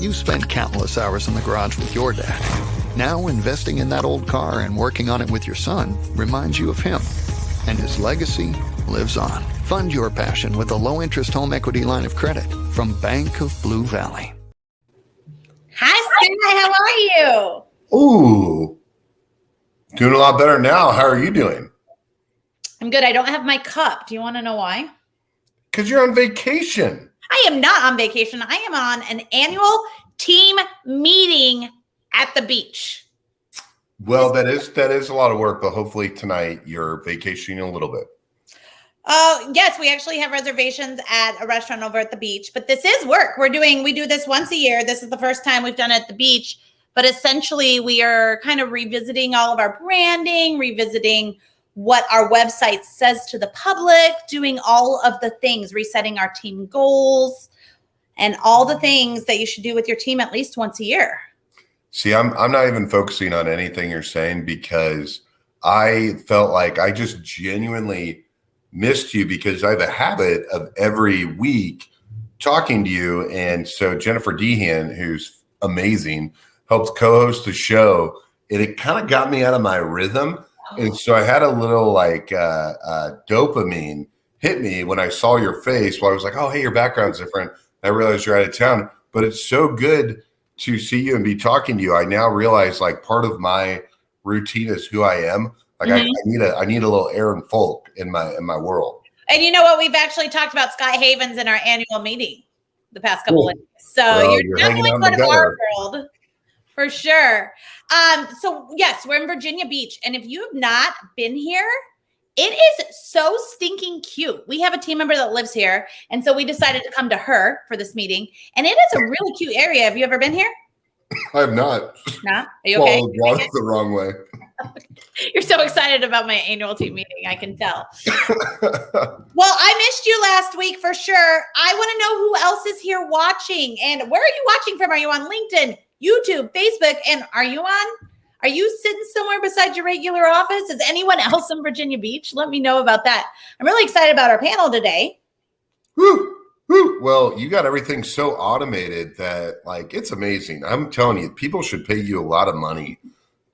You spent countless hours in the garage with your dad. Now investing in that old car and working on it with your son reminds you of him. And his legacy lives on. Fund your passion with a low-interest home equity line of credit from Bank of Blue Valley. Hi, Sky. How are you? Ooh, doing a lot better now. How are you doing? I'm good. I don't have my cup. Do you want to know why? Because you're on vacation. I am not on vacation. I am on an annual team meeting at the beach. Well, that is a lot of work, but hopefully tonight you're vacationing a little bit. Yes, we actually have reservations at a restaurant over at the beach, but this is work. We do this once a year. This is the first time we've done it at the beach, but essentially we are kind of revisiting all of our branding, revisiting what our website says to the public, doing all of the things, resetting our team goals, and all the things that you should do with your team at least once a year. See, I'm not even focusing on anything you're saying because I felt like I just genuinely missed you because I have a habit of every week talking to you. And so Jennifer Dehan, who's amazing, helped co-host the show, and it kind of got me out of my rhythm. And so I had a little dopamine hit me when I saw your face. Well, I was like, oh, hey, your background's different. I realized you're out of town, but it's so good to see you and be talking to you. I now realize like part of my routine is who I am. Like I need a little Aaron Fulk in my world. And you know what? We've actually talked about Sky Havens in our annual meeting the past couple of days. So well, you're definitely part of our world for sure. So yes, we're in Virginia Beach. And if you have not been here, it is so stinking cute. We have a team member that lives here. And so we decided to come to her for this meeting. And it is a really cute area. Have you ever been here? I have not. Not? Are you okay? Followed water the wrong way. You're so excited about my annual team meeting. I can tell. Well, I missed you last week for sure. I want to know who else is here watching. And where are you watching from? Are you on LinkedIn, YouTube, Facebook? And are you sitting somewhere beside your regular office? Is anyone else in Virginia Beach? Let me know about that. I'm really excited about our panel today. Woo, woo. Well, you got everything so automated that like it's amazing. I'm telling you, people should pay you a lot of money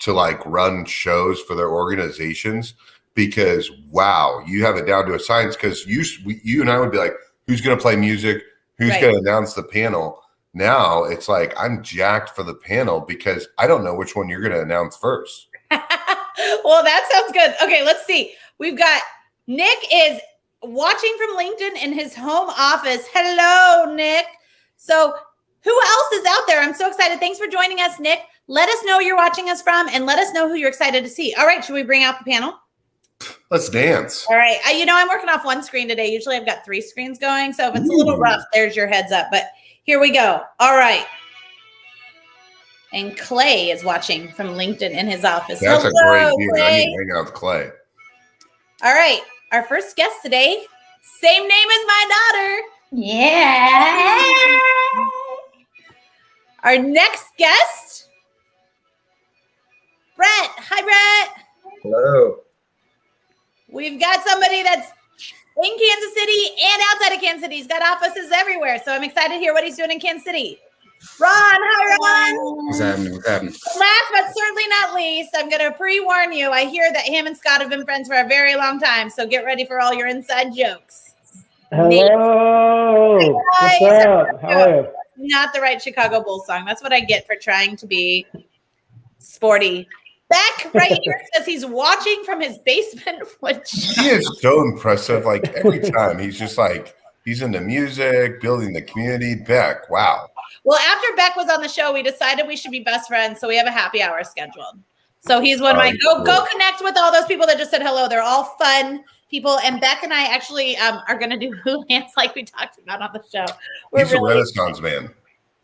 to like run shows for their organizations because wow, you have it down to a science. Because you and I would be like, who's going to play music? Who's going to announce the panel? Now it's like I'm jacked for the panel because I don't know which one you're going to announce first. Well, that sounds good. Okay, let's see. We've got Nick is watching from LinkedIn in his home office. Hello, Nick. So who else is out there? I'm so excited. Thanks for joining us, Nick. Let us know where you're watching us from and let us know who you're excited to see. All right, should we bring out the panel? Let's dance. All right. I'm working off one screen today. Usually I've got 3 screens going. So if it's a little rough, there's your heads up. But here we go. All right. And Clay is watching from LinkedIn in his office. That's a great dude. Clay. I need to hang out with Clay. All right. Our first guest today, same name as my daughter. Yeah. Our next guest, Brett. Hi, Brett. Hello. We've got somebody that's in Kansas City and outside of Kansas City. He's got offices everywhere. So I'm excited to hear what he's doing in Kansas City. Ron, hi, Ron. What's happening? Last but certainly not least, I'm going to pre-warn you. I hear that him and Scott have been friends for a very long time. So get ready for all your inside jokes. Hello. What's up? How are you? Not the right Chicago Bulls song. That's what I get for trying to be sporty. Beck right here says he's watching from his basement. He is so impressive. Like every time he's just like, he's into music, building the community. Beck, wow. Well, after Beck was on the show, we decided we should be best friends. So we have a happy hour scheduled. So he's one of my go connect with all those people that just said hello. They're all fun people. And Beck and I actually are going to do hooligans like we talked about on the show. He's a Renaissance man.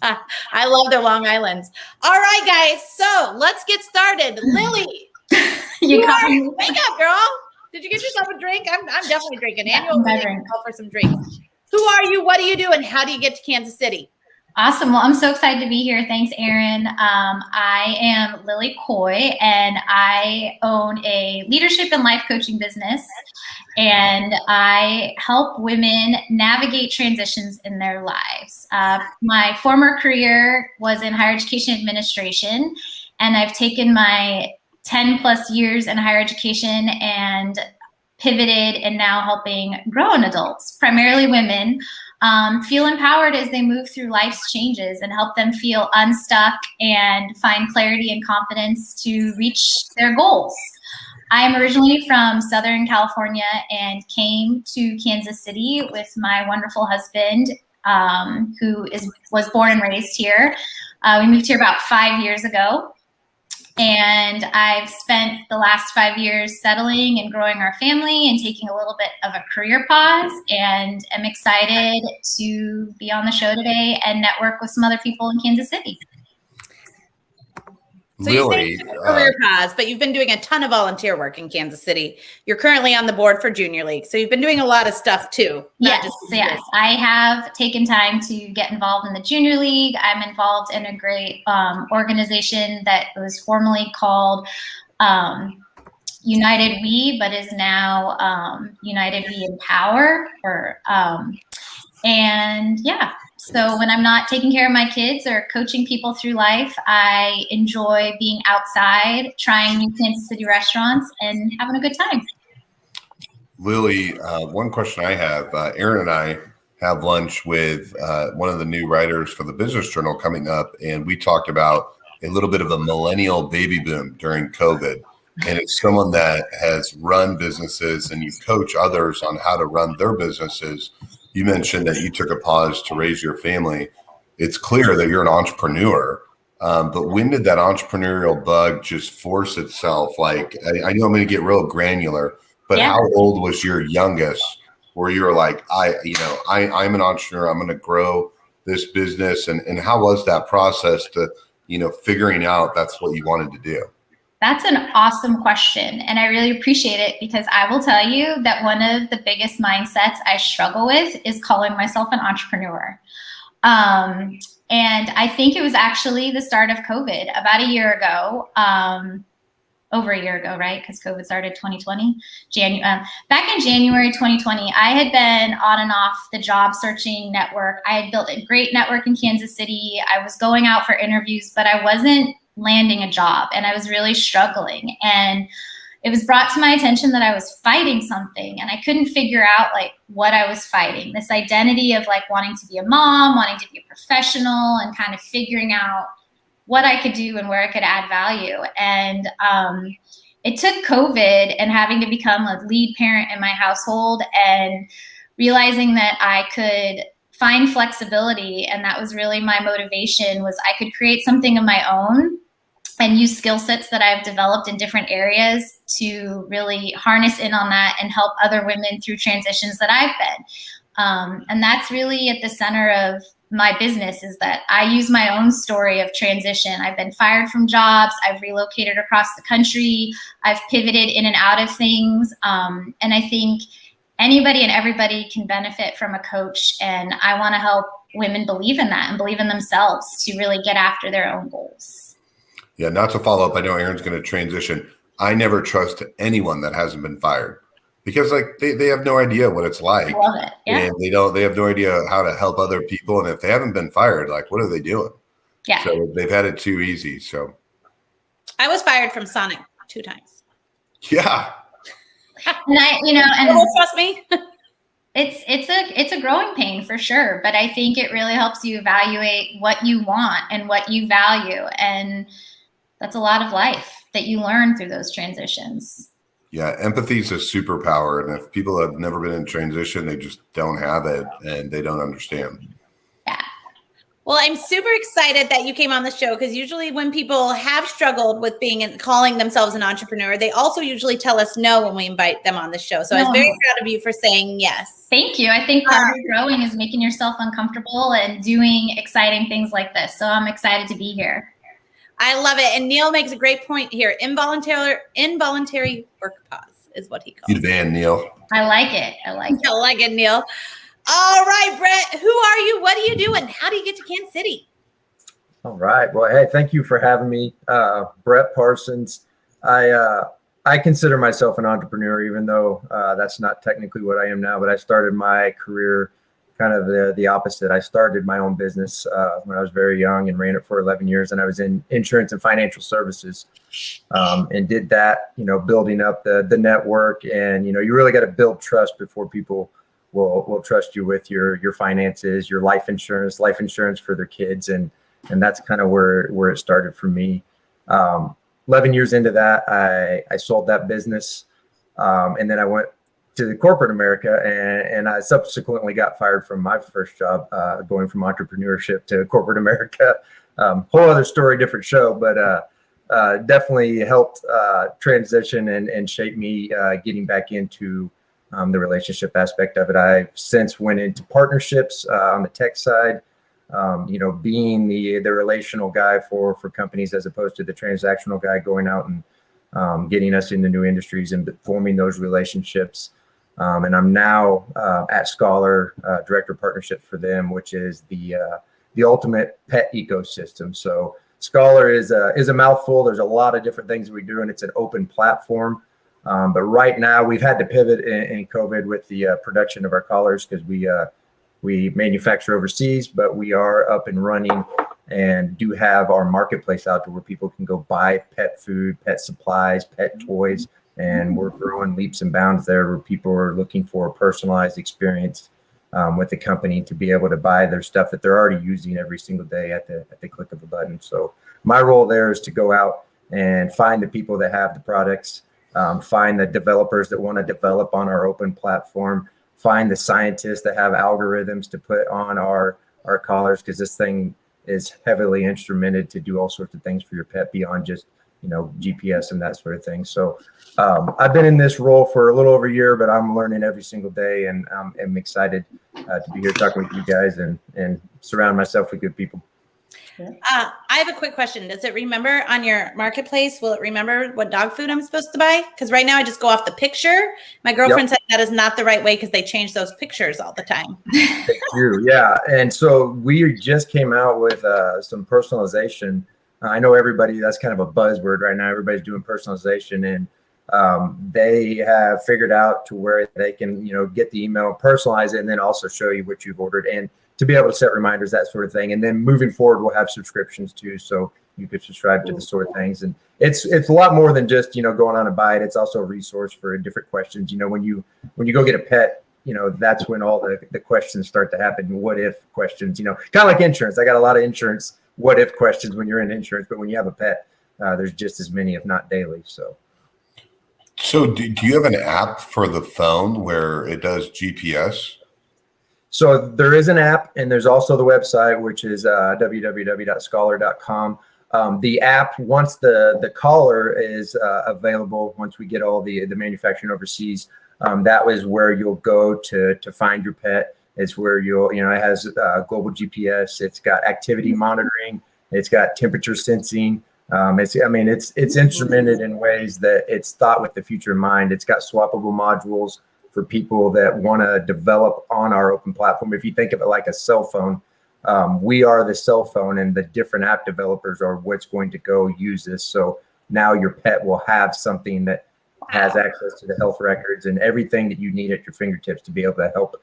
I love their Long Islands. All right, guys. So let's get started. Lily, wake up, girl. Did you get yourself a drink? I'm definitely drinking. Annual drink. Call for some drinks. Who are you? What do you do? And how do you get to Kansas City? Awesome. Well, I'm so excited to be here. Thanks, Erin. I am Lilly Coye, and I own a leadership and life coaching business. And I help women navigate transitions in their lives. My former career was in higher education administration, and I've taken my 10 plus years in higher education and pivoted and now helping grown adults, primarily women, feel empowered as they move through life's changes and help them feel unstuck and find clarity and confidence to reach their goals. I'm originally from Southern California and came to Kansas City with my wonderful husband, who was born and raised here. We moved here about 5 years ago. And I've spent the last 5 years settling and growing our family and taking a little bit of a career pause, and I'm excited to be on the show today and network with some other people in Kansas City. So you say career pause, but you've been doing a ton of volunteer work in Kansas City. You're currently on the board for Junior League, so you've been doing a lot of stuff too. Yes. I have taken time to get involved in the Junior League. I'm involved in a great organization that was formerly called United We, but is now United We Empower. So when I'm not taking care of my kids or coaching people through life, I enjoy being outside, trying new Kansas City restaurants, and having a good time. Lilly, one question I have, Erin and I have lunch with one of the new writers for the Business Journal coming up, and we talked about a little bit of a millennial baby boom during COVID. And it's someone that has run businesses, and you coach others on how to run their businesses. You mentioned that you took a pause to raise your family. It's clear that you're an entrepreneur, but when did that entrepreneurial bug just force itself? Like, I know I'm going to get real granular, but How old was your youngest where you were like, I'm an entrepreneur, I'm going to grow this business? And how was that process to, figuring out that's what you wanted to do? That's an awesome question, and I really appreciate it, because I will tell you that one of the biggest mindsets I struggle with is calling myself an entrepreneur. And I think it was actually the start of COVID about a year ago, over a year ago, right? Because COVID started 2020, back in January 2020, I had been on and off the job searching network. I had built a great network in Kansas City. I was going out for interviews, but I wasn't landing a job, and I was really struggling. And it was brought to my attention that I was fighting something, and I couldn't figure out what I was fighting. This identity of wanting to be a mom, wanting to be a professional, and kind of figuring out what I could do and where I could add value. And it took COVID and having to become a lead parent in my household and realizing that I could find flexibility. And that was really my motivation, was I could create something of my own and use skill sets that I've developed in different areas to really harness in on that and help other women through transitions that I've been. And that's really at the center of my business, is that I use my own story of transition. I've been fired from jobs. I've relocated across the country. I've pivoted in and out of things. And I think anybody and everybody can benefit from a coach. And I want to help women believe in that and believe in themselves to really get after their own goals. Yeah, not to follow up, I know Erin's going to transition. I never trust anyone that hasn't been fired, because they have no idea what it's like. I love it. Yeah. And they have no idea how to help other people. And if they haven't bbeen fired, what are they doing? Yeah. So they've had it too easy. So I was fired from Sonic 2 times. Yeah. And trust me. It's a growing pain for sure, but I think it really helps you evaluate what you want and what you value, and that's a lot of life that you learn through those transitions. Yeah, empathy is a superpower, and if people have never been in transition, they just don't have it and they don't understand. Yeah. Well, I'm super excited that you came on the show, because usually when people have struggled with calling themselves an entrepreneur, they also usually tell us no when we invite them on the show. So I was very proud of you for saying yes. Thank you. I think part of growing is making yourself uncomfortable and doing exciting things like this. So I'm excited to be here. I love it. And Neil makes a great point here. Involuntary work pause is what he calls it. You the man, Neil. I like it. I like it, Neil. All right, Brett, who are you? What do you do? And how do you get to Kansas City? All right. Well, hey, thank you for having me. Brett Parsons. I consider myself an entrepreneur, even though that's not technically what I am now, but I started my career kind of the opposite. I started my own business when I was very young and ran it for 11 years. And I was in insurance and financial services and did that, building up the network. And, you really got to build trust before people will trust you with your finances, your life insurance for their kids. And that's kind of where it started for me. 11 years into that, I sold that business. And then I went to the corporate America, and I subsequently got fired from my first job, going from entrepreneurship to corporate America. Whole other story, different show, but definitely helped transition and shape me getting back into the relationship aspect of it. I since went into partnerships on the tech side, being the relational guy for companies as opposed to the transactional guy going out and getting us into new industries and forming those relationships. And I'm now at Scollar, director of partnership for them, which is the ultimate pet ecosystem. So Scollar is a mouthful. There's a lot of different things we do, and it's an open platform. But right now we've had to pivot in COVID with the production of our collars because we manufacture overseas, but we are up and running and do have our marketplace out there where people can go buy pet food, pet supplies, pet toys. And we're growing leaps and bounds there where people are looking for a personalized experience with the company to be able to buy their stuff that they're already using every single day at the click of a button. So my role there is to go out and find the people that have the products, find the developers that want to develop on our open platform, find the scientists that have algorithms to put on our collars, because this thing is heavily instrumented to do all sorts of things for your pet beyond just GPS and that sort of thing. So I've been in this role for a little over a year, but I'm learning every single day, and I'm excited to be here talking with you guys and surround myself with good people. I have a quick question. Does it remember on your marketplace? Will it remember what dog food I'm supposed to buy? Because right now I just go off the picture. My girlfriend said that is not the right way because they change those pictures all the time. Thank you. Yeah. And so we just came out with some personalization. I know everybody, that's kind of a buzzword right now. Everybody's doing personalization, and they have figured out to where they can, get the email, personalize it, and then also show you what you've ordered, and to be able to set reminders, that sort of thing. And then moving forward, we'll have subscriptions too, so you could subscribe to the sort of things. And it's a lot more than just going on a buy it. It's also a resource for different questions. When you go get a pet, that's when all the questions start to happen. What if questions? Kind of like insurance. I got a lot of insurance what if questions when you're in insurance, but when you have a pet, there's just as many, if not daily. So do you have an app for the phone where it does GPS? So there is an app, and there's also the website, which is www.scollar.com. The app, once the collar is available, once we get all the manufacturing overseas, that is where you'll go to find your pet. It's where it has global GPS. It's got activity monitoring. It's got temperature sensing. It's instrumented in ways that it's thought with the future in mind. It's got swappable modules for people that want to develop on our open platform. If you think of it like a cell phone, we are the cell phone, and the different app developers are what's going to go use this. So now your pet will have something that has access to the health records and everything that you need at your fingertips to be able to help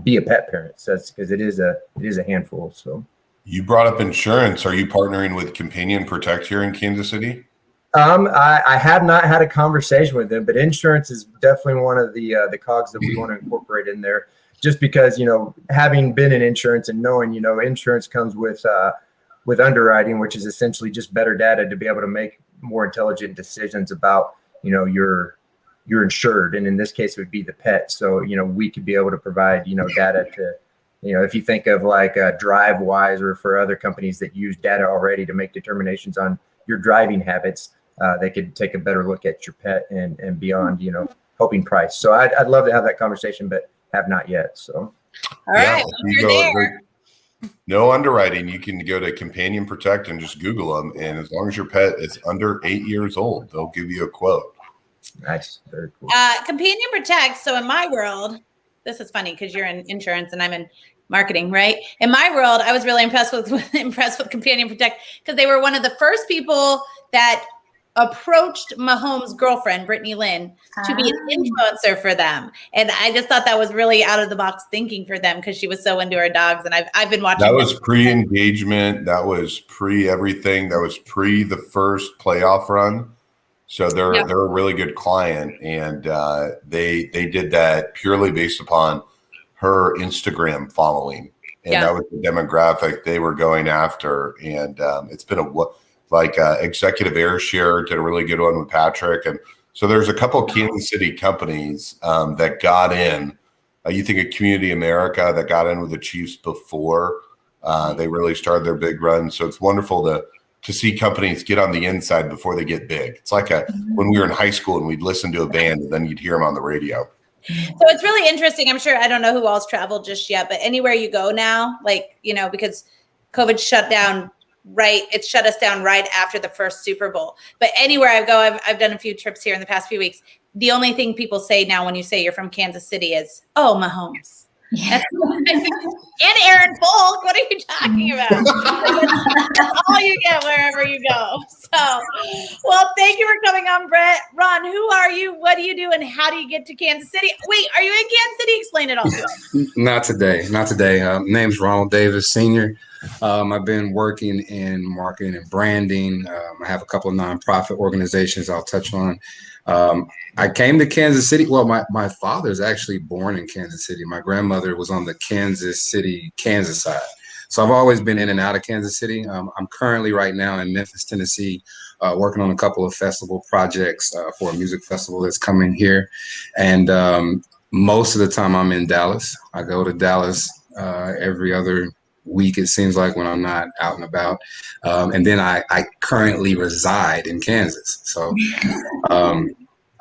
be a pet parent. So that's because it is a handful. So you brought up insurance. Are you partnering with Companion Protect here in Kansas City? I have not had a conversation with them, but insurance is definitely one of the cogs that we want to incorporate in there, just because, having been in insurance and knowing, insurance comes with underwriting, which is essentially just better data to be able to make more intelligent decisions about, you're insured. And in this case, it would be the pet. So, we could be able to provide, data to, if you think of like DriveWise or for other companies that use data already to make determinations on your driving habits, they could take a better look at your pet and beyond, helping price. So I'd love to have that conversation, but have not yet. So, all right, you're there. No underwriting. You can go to Companion Protect and just Google them. And as long as your pet is under 8 years old, they'll give you a quote. Nice. Very cool. Companion Protect. So in my world, this is funny because you're in insurance and I'm in marketing, right? In my world, I was really impressed with Companion Protect because they were one of the first people that approached Mahomes' girlfriend, Brittany Lynn, to be an influencer for them. And I just thought that was really out of the box thinking for them because she was so into her dogs. And I've been watching. That was pre-engagement. That was pre-everything. That was pre the first playoff run. So they're a really good client, and they did that purely based upon her Instagram following, and that was the demographic they were going after. And it's been Executive Air Share did a really good one with Patrick, and so there's a couple of Kansas City companies that got in. You think of Community America that got in with the Chiefs before they really started their big run. So it's wonderful to see companies get on the inside before they get big. It's like when we were in high school and we'd listen to a band and then you'd hear them on the radio. So it's really interesting. I'm sure, I don't know who all's traveled just yet, but anywhere you go now, because COVID shut us down right after the first Super Bowl. But anywhere I go, I've done a few trips here in the past few weeks. The only thing people say now when you say you're from Kansas City is, "Oh, Mahomes." Yeah. And Aaron Fulk, what are you talking about? That's all you get wherever you go. So, well, thank you for coming on, Brett. Ron, who are you? What do you do? And how do you get to Kansas City? Wait, are you in Kansas City? Explain it all to us. Not today. Name's Ronald Davis, Sr. I've been working in marketing and branding. I have a couple of nonprofit organizations I'll touch on. I came to Kansas City. Well, my father's actually born in Kansas City. My grandmother was on the Kansas City, Kansas side. So I've always been in and out of Kansas City. I'm currently right now in Memphis, Tennessee, working on a couple of festival projects for a music festival that's coming here. And most of the time I'm in Dallas. I go to Dallas every other week, it seems like, when I'm not out and about. And then I currently reside in Kansas. So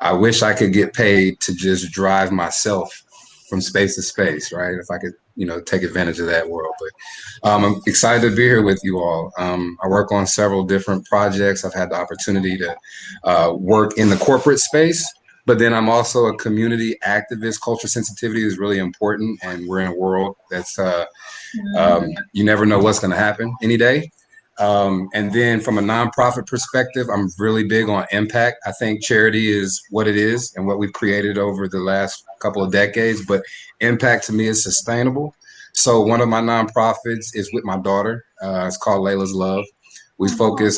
I wish I could get paid to just drive myself from space to space, right? If I could, take advantage of that world. But I'm excited to be here with you all. I work on several different projects. I've had the opportunity to work in the corporate space, but then I'm also a community activist. Culture sensitivity is really important, and we're in a world that's you never know what's going to happen any day. And then from a nonprofit perspective, I'm really big on impact. I think charity is what it is and what we've created over the last couple of decades, but impact to me is sustainable. So one of my nonprofits is with my daughter. It's called Layla's Love.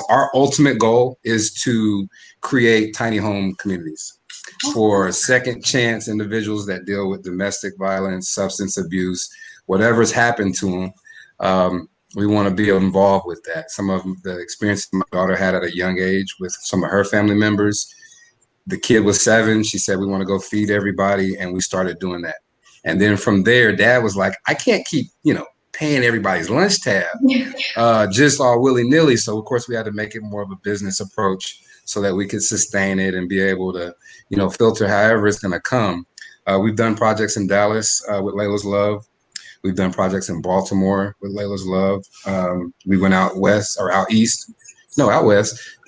Our ultimate goal is to create tiny home communities for second chance individuals that deal with domestic violence, substance abuse, whatever's happened to them. We want to be involved with that. Some of the experiences my daughter had at a young age with some of her family members. The kid was 7. She said, "We want to go feed everybody." And we started doing that. And then from there, Dad was like, "I can't keep, paying everybody's lunch tab just all willy-nilly." So of course we had to make it more of a business approach so that we could sustain it and be able to, filter however it's going to come. We've done projects in Dallas with Layla's Love. We've done projects in Baltimore with Layla's Love. We went out west,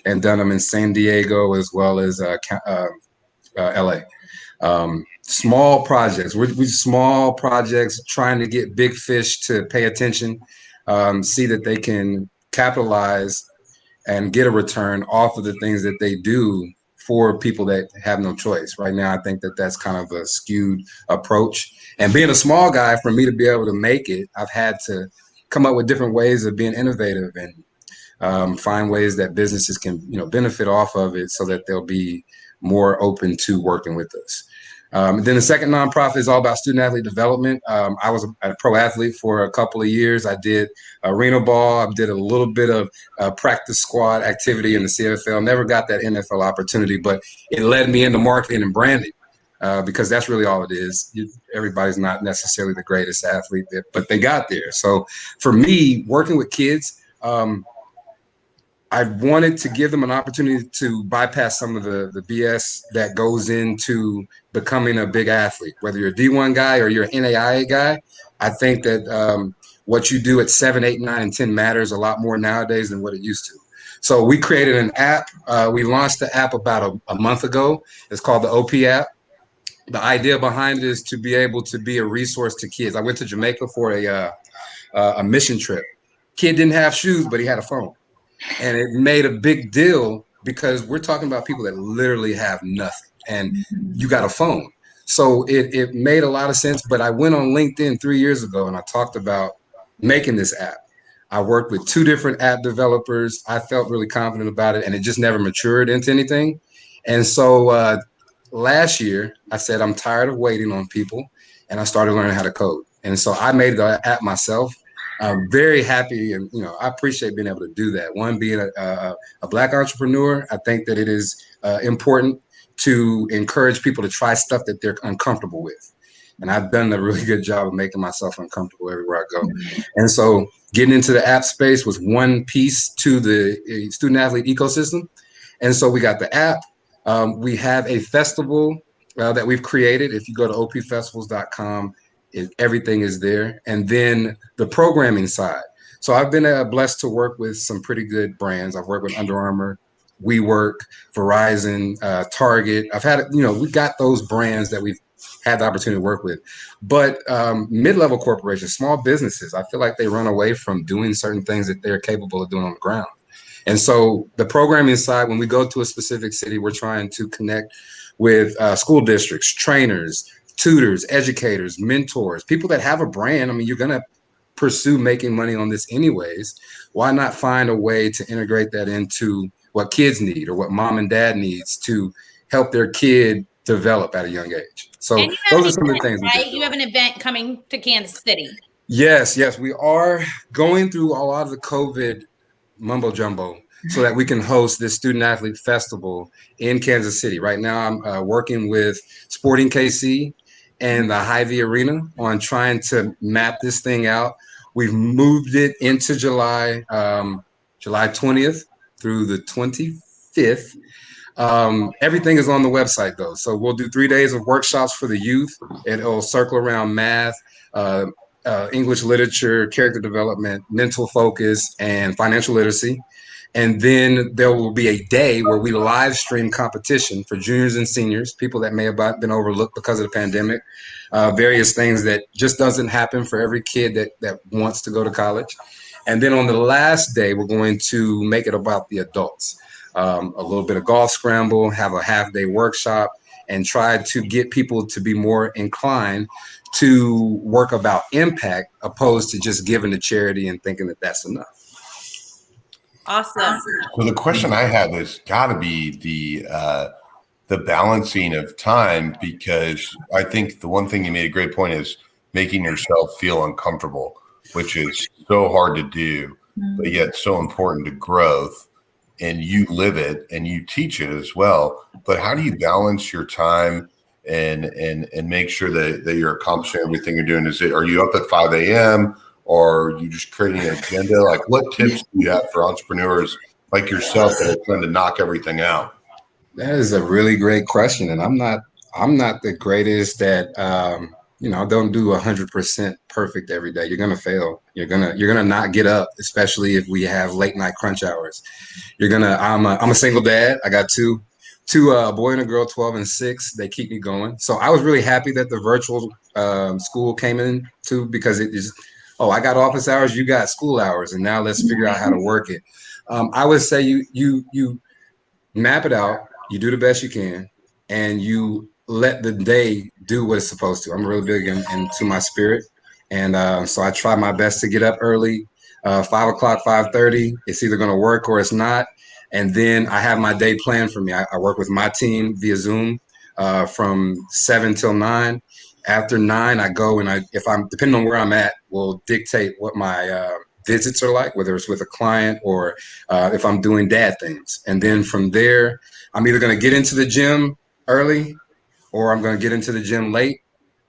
and done them in San Diego as well as LA. Small projects. We're small projects trying to get big fish to pay attention, see that they can capitalize and get a return off of the things that they do for people that have no choice. Right now, I think that that's kind of a skewed approach. And being a small guy, for me to be able to make it, I've had to come up with different ways of being innovative and find ways that businesses can, benefit off of it so that they'll be more open to working with us. Then the second nonprofit is all about student athlete development. I was a pro athlete for a couple of years. I did arena ball. I did a little bit of practice squad activity in the CFL. Never got that NFL opportunity, but it led me into marketing and branding because that's really all it is. Everybody's not necessarily the greatest athlete, but they got there. So for me, working with kids, I wanted to give them an opportunity to bypass some of the BS that goes into becoming a big athlete, whether you're a D1 guy or you're an NAIA guy. I think that what you do at 7, 8, 9, and 10 matters a lot more nowadays than what it used to. So we created an app. We launched the app about a month ago. It's called the OP app. the idea behind it is to be able to be a resource to kids. I went to Jamaica for a mission trip. Kid didn't have shoes, but he had a phone. And it made a big deal because we're talking about people that literally have nothing, and you got a phone. So it made a lot of sense. But I went on LinkedIn 3 years ago and I talked about making this app. I worked with 2 different app developers. I felt really confident about it, and it just never matured into anything. And so last year, I said, I'm tired of waiting on people, and I started learning how to code. And so I made the app myself. I'm very happy, and I appreciate being able to do that. One, being a Black entrepreneur, I think that it is important to encourage people to try stuff that they're uncomfortable with. And I've done a really good job of making myself uncomfortable everywhere I go. And so getting into the app space was one piece to the student athlete ecosystem. And so we got the app. We have a festival that we've created. If you go to opfestivals.com, everything is there. And then the programming side. So I've been blessed to work with some pretty good brands. I've worked with Under Armour, WeWork, Verizon, Target. I've had, we got those brands that we've had the opportunity to work with. But mid-level corporations, small businesses, I feel like they run away from doing certain things that they're capable of doing on the ground. And so the programming side, when we go to a specific city, we're trying to connect with school districts, trainers, tutors, educators, mentors, people that have a brand. I mean, you're going to pursue making money on this anyways. Why not find a way to integrate that into what kids need or what mom and dad needs to help their kid develop at a young age? So those are some of the things. Right? You have an event coming to Kansas City. Yes, we are going through a lot of the COVID mumbo jumbo so that we can host this student athlete festival in Kansas City. Right now, I'm working with Sporting KC and the Hy-Vee Arena on trying to map this thing out. We've moved it into July 20th through the 25th. Everything is on the website though. So we'll do 3 days of workshops for the youth. It'll circle around math, English literature, character development, mental focus, and financial literacy. And then there will be a day where we live stream competition for juniors and seniors, people that may have been overlooked because of the pandemic, various things that just doesn't happen for every kid that wants to go to college. And then on the last day, we're going to make it about the adults. A little bit of golf scramble, have a half-day workshop, and try to get people to be more inclined to work about impact opposed to just giving to charity and thinking that that's enough. Awesome. So the question I have is got to be the balancing of time, because I think the one thing you made a great point is making yourself feel uncomfortable, which is so hard to do, but yet so important to growth. And you live it and you teach it as well. But how do you balance your time and make sure that you're accomplishing everything you're doing? Are you up at 5 a.m. or are you just creating an agenda? Like, what tips do you have for entrepreneurs like yourself that are trying to knock everything out? That is a really great question. And I'm not the greatest at, don't do 100% perfect every day. You're going to fail. You're going to not get up, especially if we have late night crunch hours. I'm a single dad. I got two, a boy and a girl, 12 and 6. They keep me going. So I was really happy that the virtual school came in too, because it is, I got office hours, you got school hours, and now let's figure out how to work it. I would say you map it out, you do the best you can, and you let the day do what it's supposed to. I'm really big into my spirit. And so I try my best to get up early, 5 o'clock, 5:30. It's either going to work or it's not. And then I have my day planned for me. I work with my team via Zoom from 7 till 9. After 9, I go and if I'm depending on where I'm at, will dictate what my visits are like, whether it's with a client or if I'm doing dad things. And then from there, I'm either going to get into the gym early or I'm going to get into the gym late.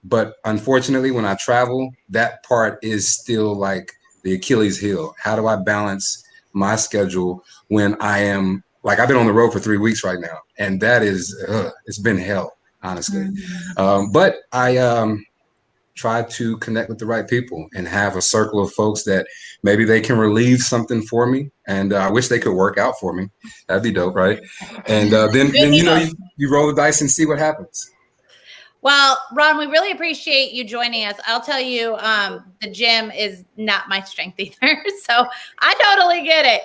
But unfortunately, when I travel, that part is still like the Achilles heel. How do I balance my schedule when I am like, I've been on the road for 3 weeks right now, and that is, it's been hell, honestly. But I try to connect with the right people and have a circle of folks that maybe they can relieve something for me. And I wish they could work out for me. That'd be dope, right? And then you roll the dice and see what happens. Well, Ron, we really appreciate you joining us. I'll tell you, the gym is not my strength either. So I totally get it.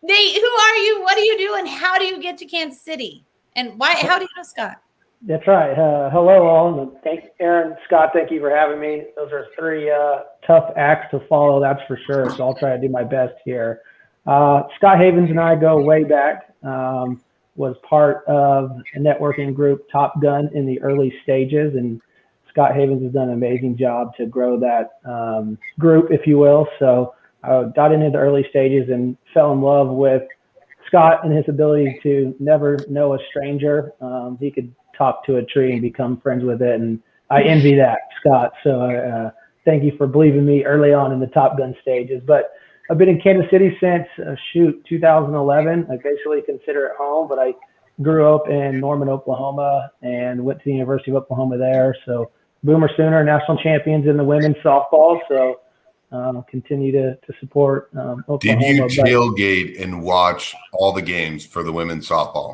Nate, who are you? What do you do? And how do you get to Kansas City? And why? How do you know Scott? That's right. Hello, all. And thank Aaron, Scott. Thank you for having me. Those are three tough acts to follow, that's for sure. So I'll try to do my best here. Scott Havens and I go way back. Was part of a networking group, Top Gun, in the early stages, and Scott Havens has done an amazing job to grow that group, if you will. So I got into the early stages and fell in love with Scott and his ability to never know a stranger. He could talk to a tree and become friends with it, and I envy that, Scott. So thank you for believing me early on in the Top Gun stages. But I've been in Kansas City since 2011. I basically consider it home, but I grew up in Norman, Oklahoma, and went to the University of Oklahoma there. So Boomer Sooner, national champions in the women's softball. So continue to support Oklahoma. Did you tailgate and watch all the games for the women's softball?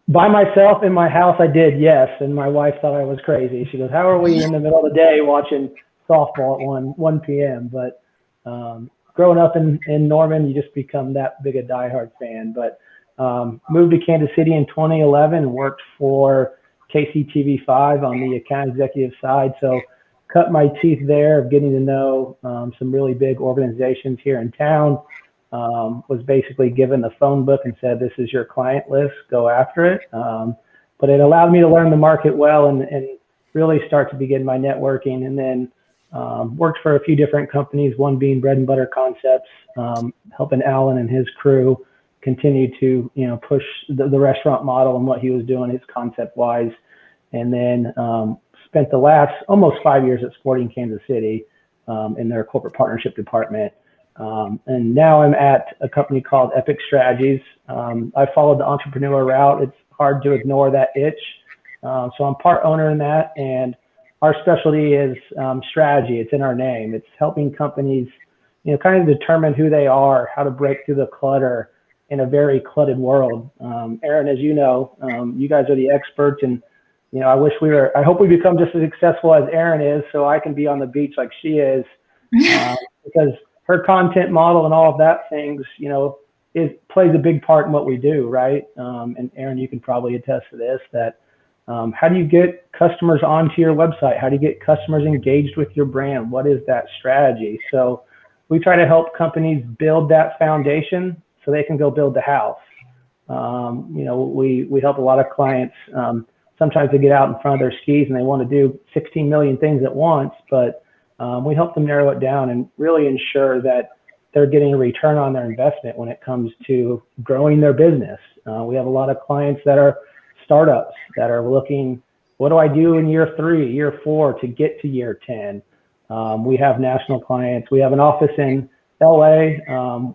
By myself in my house, I did, yes. And my wife thought I was crazy. She goes, "How are we in the middle of the day watching softball at 1 p.m.?" But growing up in Norman, you just become that big a diehard fan. But moved to Kansas City in 2011 and worked for KCTV5 on the account executive side. So cut my teeth there of getting to know some really big organizations here in town. Was basically given the phone book and said, "This is your client list, go after it." But it allowed me to learn the market well and really start to begin my networking. And then worked for a few different companies, one being Bread and Butter Concepts, helping Alan and his crew continue to, push the restaurant model and what he was doing, his concept wise. And then spent the last almost 5 years at Sporting Kansas City in their corporate partnership department. And now I'm at a company called Epic Strategies. I followed the entrepreneur route. It's hard to ignore that itch. So I'm part owner in that. And our specialty is strategy. It's in our name. It's helping companies, kind of determine who they are, how to break through the clutter in a very cluttered world. Aaron, as you know, you guys are the experts, and I hope we become just as successful as Aaron is, so I can be on the beach like she is, because her content model and all of that things, plays a big part in what we do, right? And Aaron, you can probably attest to this, that how do you get customers onto your website? How do you get customers engaged with your brand? What is that strategy? So we try to help companies build that foundation so they can go build the house. We help a lot of clients. Sometimes they get out in front of their skis and they want to do 16 million things at once, but we help them narrow it down and really ensure that they're getting a return on their investment when it comes to growing their business. We have a lot of clients that are startups that are looking, what do I do in year 3, year 4 to get to year 10? We have national clients. We have an office in LA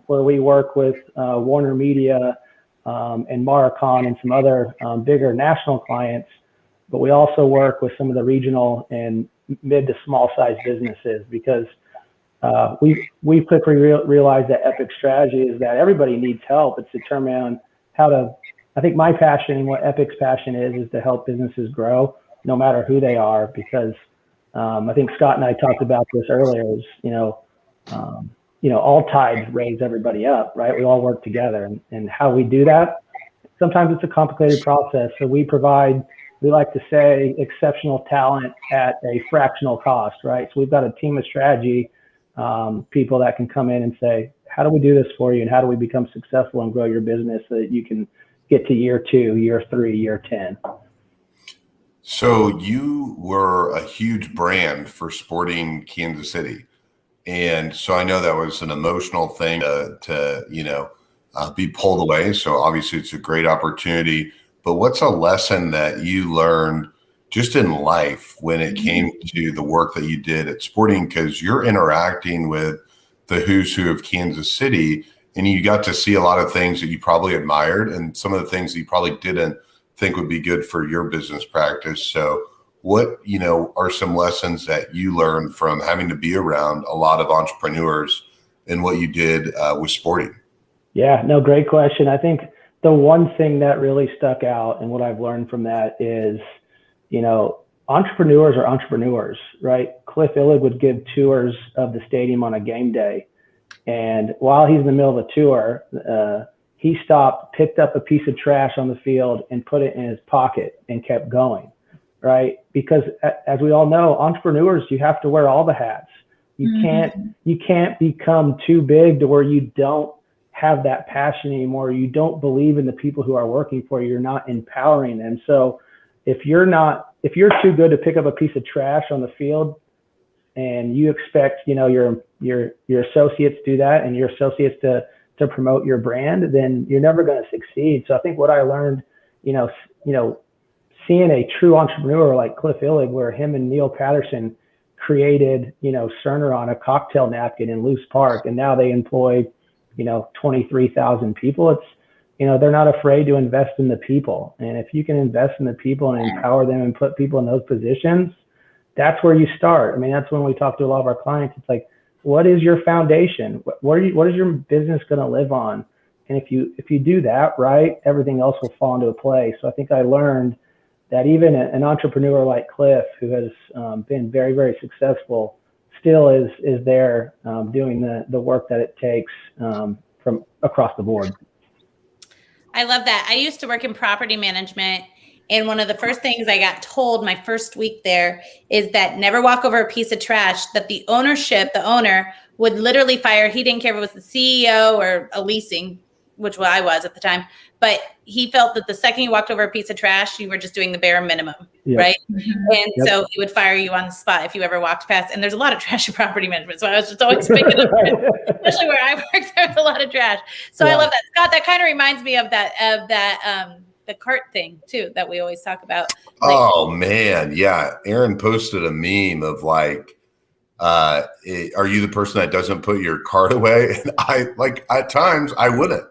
where we work with Warner Media and Maricon and some other bigger national clients, but we also work with some of the regional and mid to small size businesses, because we quickly realized that Epic Strategy is that everybody needs help. It's determined how to, I think my passion and what Epic's passion is to help businesses grow no matter who they are, because I think Scott and I talked about this earlier, is, all tides raise everybody up, right? We all work together, and how we do that, sometimes it's a complicated process. So we like to say, exceptional talent at a fractional cost, right? So we've got a team of strategy people that can come in and say, how do we do this for you? And how do we become successful and grow your business so that you can get to year 2, year 3, year 10? So you were a huge brand for Sporting Kansas City. And so I know that was an emotional thing to be pulled away. So obviously it's a great opportunity, but what's a lesson that you learned just in life when it came to the work that you did at Sporting? Because you're interacting with the who's who of Kansas City, and you got to see a lot of things that you probably admired and some of the things that you probably didn't think would be good for your business practice. So what, are some lessons that you learned from having to be around a lot of entrepreneurs and what you did with Sporting? Yeah, no, great question. I think the one thing that really stuck out and what I've learned from that is, entrepreneurs are entrepreneurs, right? Cliff Illig would give tours of the stadium on a game day. And while he's in the middle of a tour, he stopped, picked up a piece of trash on the field and put it in his pocket and kept going, right? Because as we all know, entrepreneurs, you have to wear all the hats. You can't become too big to where you don't have that passion anymore. You don't believe in the people who are working for you. You're not empowering them. So if you're too good to pick up a piece of trash on the field and you expect, your associates do that and your associates to promote your brand, then you're never going to succeed. So I think what I learned, seeing a true entrepreneur like Cliff Illig, where him and Neil Patterson created, Cerner on a cocktail napkin in Luce Park, and now they employ, 23,000 people. It's, they're not afraid to invest in the people. And if you can invest in the people and empower them and put people in those positions, that's where you start. I mean, that's when we talk to a lot of our clients. It's like, what is your foundation? What is your business going to live on? And if you do that right, everything else will fall into place. So I think I learned that even an entrepreneur like Cliff, who has been very, very successful, still is there doing the work that it takes from across the board. I love that. I used to work in property management, and one of the first things I got told my first week there is that never walk over a piece of trash, that the owner would literally fire. He didn't care if it was the CEO or a leasing, which I was at the time, but he felt that the second you walked over a piece of trash, you were just doing the bare minimum, right? And so he would fire you on the spot if you ever walked past. And there's a lot of trash in property management, so I was just always picking up, especially where I worked, there's a lot of trash. So I love that, Scott. That kind of reminds me of that the cart thing too that we always talk about. Oh man, yeah. Aaron posted a meme of like, are you the person that doesn't put your cart away? And I at times I wouldn't.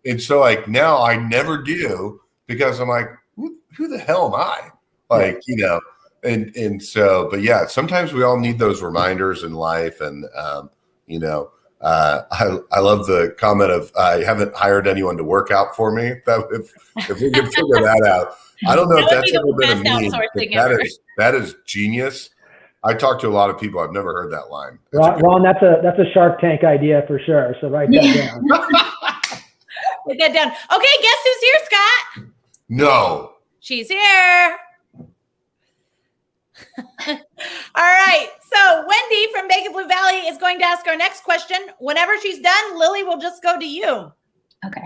And so now I never do, because I'm like, who the hell am I? And so, but yeah, sometimes we all need those reminders in life. And, I love the comment of, I haven't hired anyone to work out for me. If we can figure that out, I don't know if that's ever been a meme. That is genius. I talk to a lot of people. I've never heard that line. Ron, that's a Shark Tank idea for sure. So write that down. Write that down. Okay, guess who's here, Scott? No. She's here. All right. So Wendy from Bacon Blue Valley is going to ask our next question. Whenever she's done, Lily will just go to you. Okay.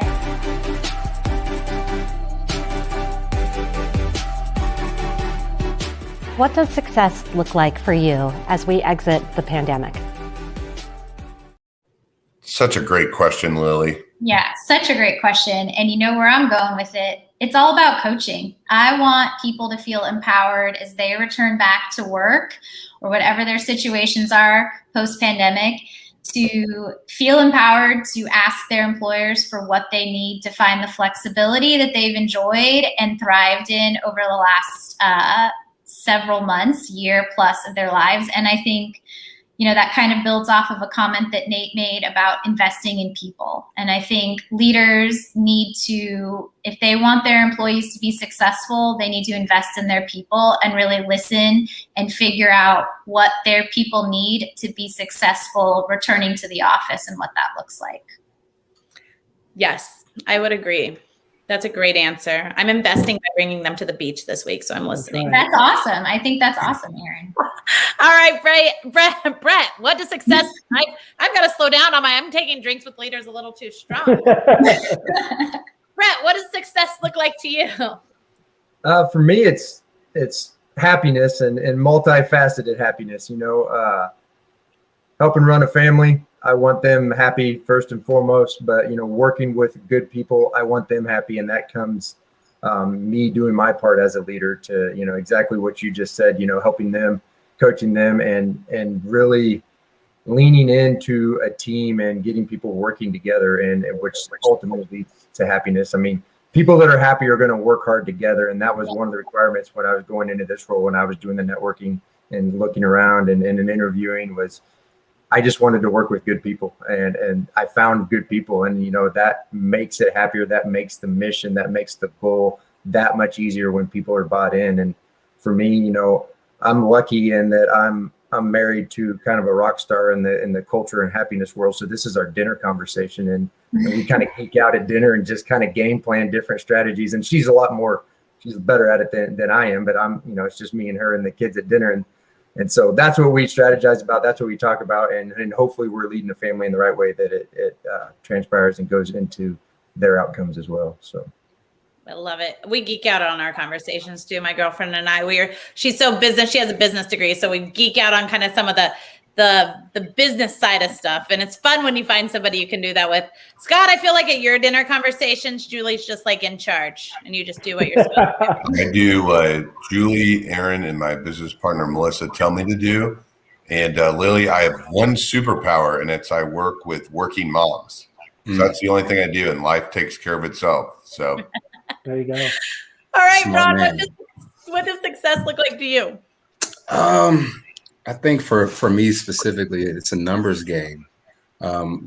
What does success look like for you as we exit the pandemic? Such a great question, Lily. Yeah, such a great question. And you know where I'm going with it. It's all about coaching. I want people to feel empowered as they return back to work or whatever their situations are post-pandemic, to feel empowered to ask their employers for what they need to find the flexibility that they've enjoyed and thrived in over the last several months, year plus of their lives. And I think, that kind of builds off of a comment that Nate made about investing in people. And I think leaders need to, if they want their employees to be successful, they need to invest in their people and really listen and figure out what their people need to be successful returning to the office and what that looks like. Yes, I would agree. That's a great answer. I'm investing by bringing them to the beach this week, so I'm listening. That's awesome. I think that's awesome, Aaron. All right, Brett, what does success? I've got to slow down I'm taking drinks with leaders a little too strong. Brett, what does success look like to you? For me, it's happiness and multifaceted happiness. Helping run a family. I want them happy first and foremost, but working with good people, I want them happy, and that comes me doing my part as a leader to exactly what you just said. Helping them, coaching them, and really leaning into a team and getting people working together, and which ultimately leads to happiness. I mean, people that are happy are going to work hard together, and that was one of the requirements when I was going into this role. When I was doing the networking and looking around and interviewing, was I just wanted to work with good people, and I found good people, and that makes it happier. That makes the mission, that makes the goal that much easier when people are bought in. And for me, you know, I'm lucky in that I'm married to kind of a rock star in the culture and happiness world. So this is our dinner conversation, and we kind of geek out at dinner and just kind of game plan different strategies. And she's better at it than I am, but you know, it's just me and her and the kids at dinner. And so that's what we strategize about. That's what we talk about. And hopefully we're leading the family in the right way that it transpires and goes into their outcomes as well. So. I love it. We geek out on our conversations too. My girlfriend and I, she's so business. She has a business degree. So we geek out on kind of some of the business side of stuff. And it's fun when you find somebody you can do that with. Scott, I feel like at your dinner conversations, Julie's just like in charge and you just do what you're supposed to do. I do what Julie, Aaron, and my business partner, Melissa, tell me to do. And Lilly, I have one superpower, and it's I work with working moms. So that's the only thing I do, and life takes care of itself. So there you go. All right, Smart Ron, man. what does success look like to you? I think for me specifically, it's a numbers game.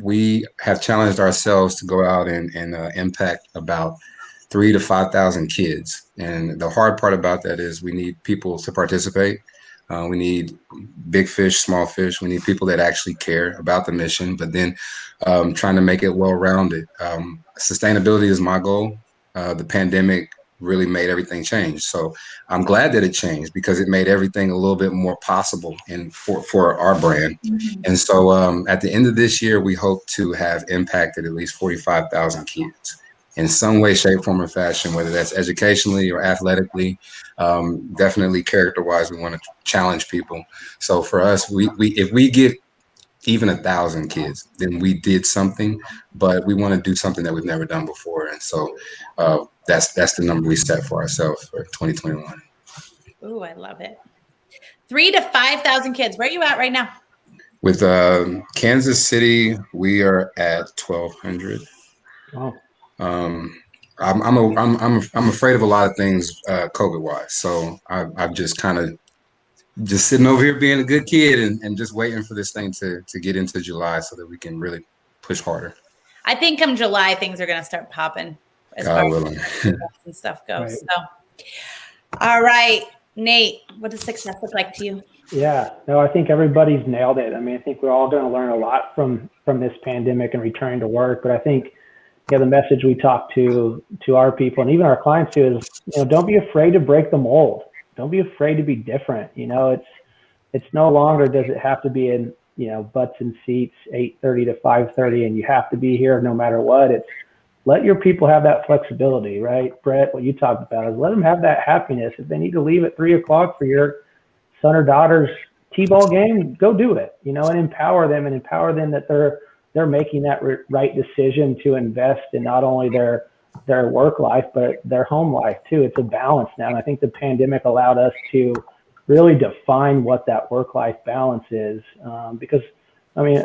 We have challenged ourselves to go out and impact about 3,000 to 5,000 kids. And the hard part about that is we need people to participate. We need big fish, small fish. We need people that actually care about the mission, but then trying to make it well-rounded. Sustainability is my goal. The pandemic really made everything change. So I'm glad that it changed because it made everything a little bit more possible for our brand. Mm-hmm. And so at the end of this year, we hope to have impacted at least 45,000 kids in some way, shape, form, or fashion, whether that's educationally or athletically. Definitely character-wise, we want to challenge people. So for us, we if we get even 1,000 kids, then we did something, but we want to do something that we've never done before. And so that's the number we set for ourselves for 2021. Ooh, I love it. 3,000 to 5,000 kids. Where are you at right now? With Kansas City, we are at 1,200. Oh. I'm afraid of a lot of things COVID wise. So I've just kind of just sitting over here being a good kid and just waiting for this thing to get into July so that we can really push harder. I think come July, things are going to start popping as God willing. And stuff goes. Right. So, all right, Nate, what does success look like to you? Yeah, no, I think everybody's nailed it. I mean, I think we're all going to learn a lot from this pandemic and returning to work. But I think the message we talk to our people and even our clients too is, don't be afraid to break the mold. Don't be afraid to be different. It's no longer does it have to be in, butts and seats 8:30 to 5:30 and you have to be here no matter what. It's let your people have that flexibility, right? Brett, what you talked about is let them have that happiness. If they need to leave at 3 o'clock for your son or daughter's T-ball game, go do it, and empower them that they're making that right decision to invest in not only their work life, but their home life too. It's a balance now. And I think the pandemic allowed us to really define what that work-life balance is. Because